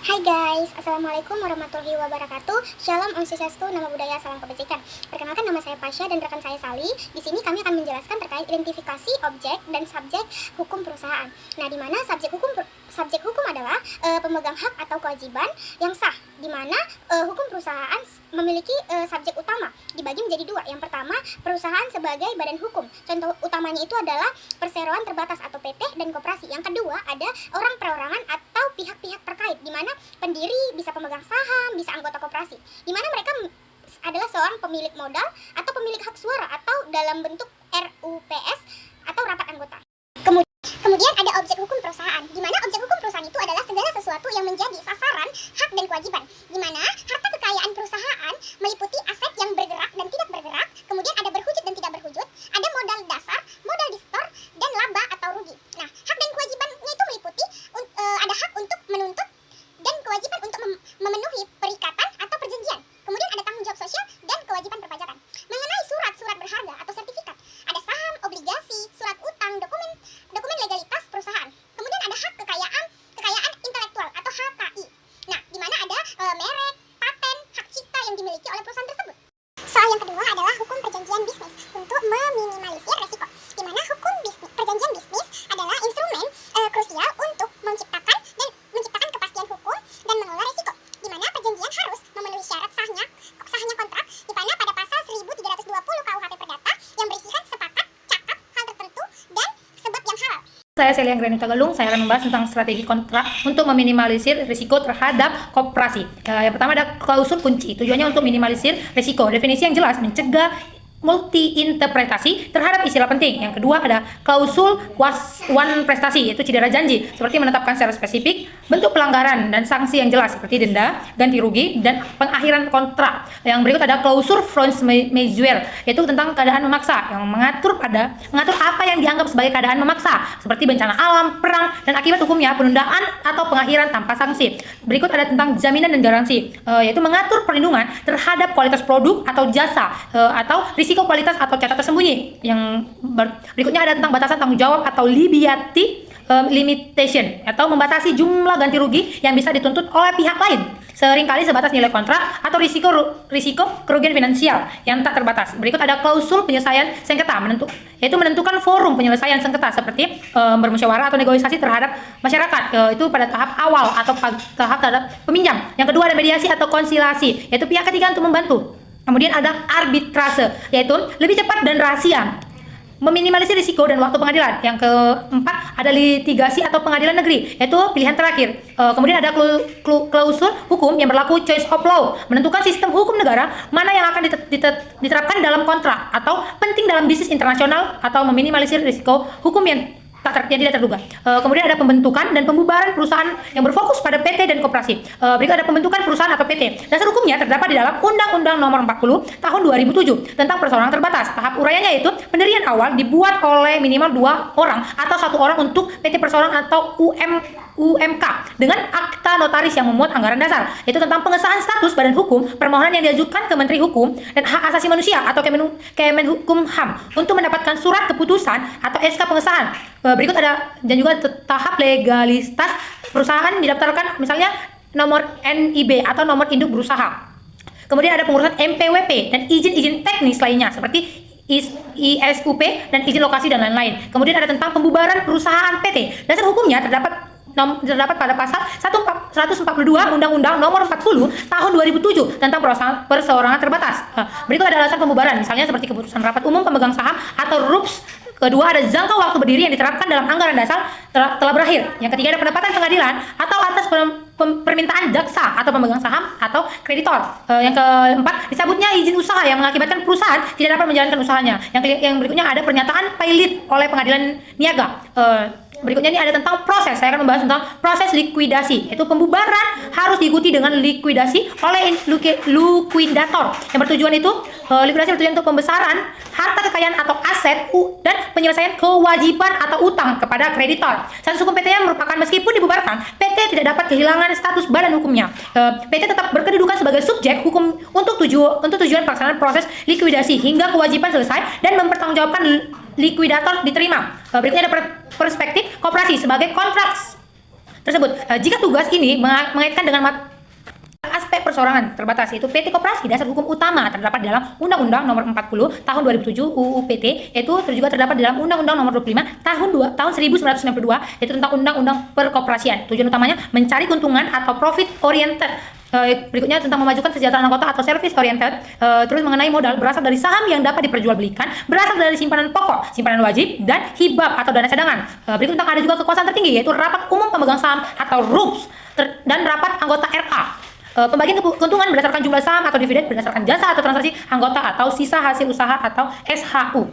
Hai guys, Assalamualaikum warahmatullahi wabarakatuh. Shalom, Om Swastiastu, Namo Buddhaya, salam kebajikan. Perkenalkan, nama saya Pasha dan rekan saya Sali. Di sini kami akan menjelaskan terkait identifikasi objek dan subjek hukum perusahaan. Nah, di mana subjek hukum adalah pemegang hak atau kewajiban yang sah, di mana hukum perusahaan memiliki subjek utama dibagi menjadi dua. Yang pertama, perusahaan sebagai badan hukum. Contoh utamanya itu adalah perseroan terbatas atau PT dan koperasi. Yang kedua, ada orang perorangan atau pihak-pihak terkait, di mana pendiri bisa pemegang saham, bisa anggota koperasi, di mana mereka adalah seorang pemilik modal atau pemilik hak suara atau dalam bentuk RUPS atau rapat anggota. Kemudian ada objek hukum perusahaan, di mana objek hukum perusahaan itu adalah segala sesuatu yang menjadi sasaran hak dan kewajiban, di mana harta kekayaan perusahaan meliputi aset yang bergerak dan tidak bergerak, kemudian ada berwujud dan tidak berwujud, ada modal dasar, modal distor, dan laba atau rugi. Nah, hak dan kewajibannya itu meliputi ada hak untuk menuntut dan kewajiban untuk memenuhi perikatan atau perjanjian. Kemudian ada tanggung jawab sosial dan kewajiban perpajakan. Mengenai surat-surat berharga atau sertifikat, ada saham, obligasi, surat utang, dokumen legalitas perusahaan. Kemudian ada hak kekayaan intelektual atau HKI. Nah, di mana ada merek, paten, hak cipta yang dimiliki oleh perusahaan tersebut. Soal yang kedua adalah hukum perjanjian bisnis untuk meminimalisir resiko, di mana hukum perjanjian bisnis adalah instrumen krusial untuk menciptakan kepastian hukum dan mengelola risiko, di mana perjanjian harus memenuhi syarat sahnya kontrak, di mana pada pasal 1320 KUHP Perdata yang berisikan sepakat, cakap, hal tertentu, dan sebab yang halal. Saya Celia Granita Galung, saya akan membahas tentang strategi kontrak untuk meminimalisir risiko terhadap koperasi. Yang pertama ada klausul kunci, tujuannya untuk minimalisir risiko. Definisi yang jelas mencegah multi-interpretasi terhadap istilah penting. Yang kedua ada klausul one prestasi, yaitu cedera janji, seperti menetapkan secara spesifik bentuk pelanggaran dan sanksi yang jelas seperti denda, ganti rugi, dan pengakhiran kontrak. Yang berikut ada klausul force majeure, yaitu tentang keadaan memaksa, yang mengatur apa yang dianggap sebagai keadaan memaksa, seperti bencana alam, perang, dan akibat hukumnya penundaan atau pengakhiran tanpa sanksi. Berikut ada tentang jaminan dan garansi, yaitu mengatur perlindungan terhadap kualitas produk atau jasa, atau risiko kualitas atau catat tersembunyi. Yang berikutnya ada tentang batasan tanggung jawab atau liability limitation, atau membatasi jumlah ganti rugi yang bisa dituntut oleh pihak lain, seringkali sebatas nilai kontrak atau risiko kerugian finansial yang tak terbatas. Berikut ada klausul penyelesaian sengketa, yaitu menentukan forum penyelesaian sengketa seperti bermusyawarah atau negosiasi terhadap masyarakat, itu pada tahap awal atau tahap terhadap peminjam. Yang kedua ada mediasi atau konsilasi, yaitu pihak ketiga untuk membantu. Kemudian ada arbitrase, yaitu lebih cepat dan rahasia, meminimalisir risiko dan waktu pengadilan. Yang keempat ada litigasi atau pengadilan negeri, yaitu pilihan terakhir. Kemudian ada klausul hukum yang berlaku, choice of law, menentukan sistem hukum negara mana yang akan diterapkan dalam kontrak atau penting dalam bisnis internasional, atau meminimalisir risiko hukum yang tidak terduga. Kemudian ada pembentukan dan pembubaran perusahaan yang berfokus pada PT dan koperasi. Berikut ada pembentukan perusahaan atau PT. Dasar hukumnya terdapat di dalam Undang-Undang Nomor 40 Tahun 2007 tentang perseorangan terbatas. Tahap uraiannya yaitu pendirian awal dibuat oleh minimal 2 orang atau 1 orang untuk PT perseorangan atau UMK dengan akta notaris yang memuat anggaran dasar, yaitu tentang pengesahan status badan hukum permohonan yang diajukan ke Menteri Hukum dan Hak Asasi Manusia atau Kemenkumham untuk mendapatkan surat keputusan atau SK pengesahan. Berikut ada dan juga tahap legalitas perusahaan didaftarkan, misalnya nomor NIB atau nomor induk berusaha. Kemudian ada pengurusan MPWP dan izin-izin teknis lainnya seperti ISUP dan izin lokasi dan lain-lain. Kemudian ada tentang pembubaran perusahaan PT. Dasar hukumnya terdapat pada pasal 142 Undang-Undang Nomor 40 Tahun 2007 tentang perseorangan terbatas. Berikut ada alasan pembubaran, misalnya seperti keputusan rapat umum pemegang saham atau RUPS. Kedua ada jangka waktu berdiri yang diterapkan dalam anggaran dasar telah berakhir. Yang ketiga ada penempatan pengadilan atau atas permintaan jaksa atau pemegang saham atau kreditor. Yang keempat disebutnya izin usaha yang mengakibatkan perusahaan tidak dapat menjalankan usahanya. Yang berikutnya ada pernyataan pilot oleh pengadilan niaga. Berikutnya ini ada tentang proses. Saya akan membahas tentang proses likuidasi, yaitu pembubaran harus diikuti dengan likuidasi oleh likuidator. Yang bertujuan itu likuidasi bertujuan untuk pembesaran harta kekayaan atau aset dan penyelesaian kewajiban atau utang kepada kreditor. Status hukum PT yang merupakan meskipun dibubarkan, PT tidak dapat kehilangan status badan hukumnya. PT tetap berkedudukan sebagai subjek hukum untuk tujuan pelaksanaan proses likuidasi hingga kewajiban selesai dan mempertanggungjawabkan likuidator diterima. Berikutnya ada perspektif koperasi sebagai kontrak tersebut. Jika tugas ini mengaitkan dengan aspek perseorangan terbatas, yaitu PT Koperasi, dasar hukum utama terdapat dalam Undang-Undang Nomor 40 Tahun 2007 UU PT, itu juga terdapat dalam Undang-Undang Nomor 25 Tahun 1992, yaitu tentang Undang-Undang Perkoperasian. Tujuan utamanya mencari keuntungan atau profit oriented. Berikutnya tentang memajukan kesejahteraan anggota atau service oriented. Terus mengenai modal berasal dari saham yang dapat diperjualbelikan, berasal dari simpanan pokok, simpanan wajib, dan hibah atau dana cadangan. Berikut tentang ada juga kekuasaan tertinggi, yaitu rapat umum pemegang saham atau RUPS, dan rapat anggota RA. Pembagian keuntungan berdasarkan jumlah saham atau dividen berdasarkan jasa atau transaksi anggota atau sisa hasil usaha atau SHU.